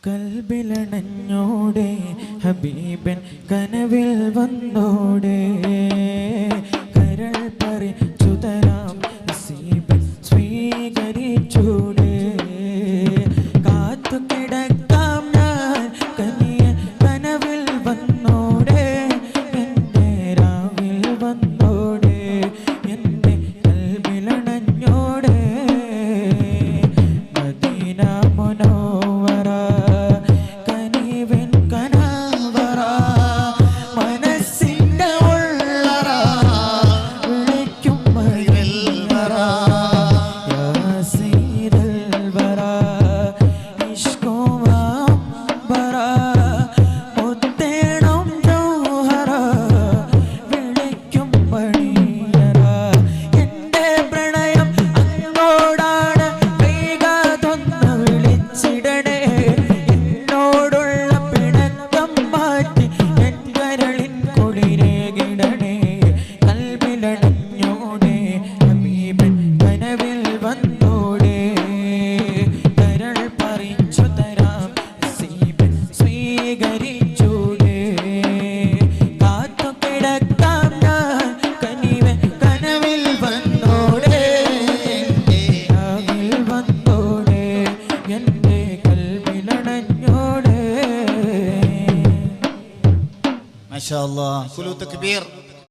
കൽബിലണഞ്ഞോടെ ഹബീബൻ കനവിൽ വന്നോടെ കരൾ പറിച്ചു തരാം നസീബൻ സ്വീകരിച്ചൂടെ കാത്തു കിടക്കാം ഞാൻ കനിയ കനവിൽ വന്നോടെ എൻ്റെ രാവിൽ വന്നോടെ എൻ്റെ കൽബിലണഞ്ഞോടെ മദീന മുനവ്വറ ما شاء الله كلوا تكبير.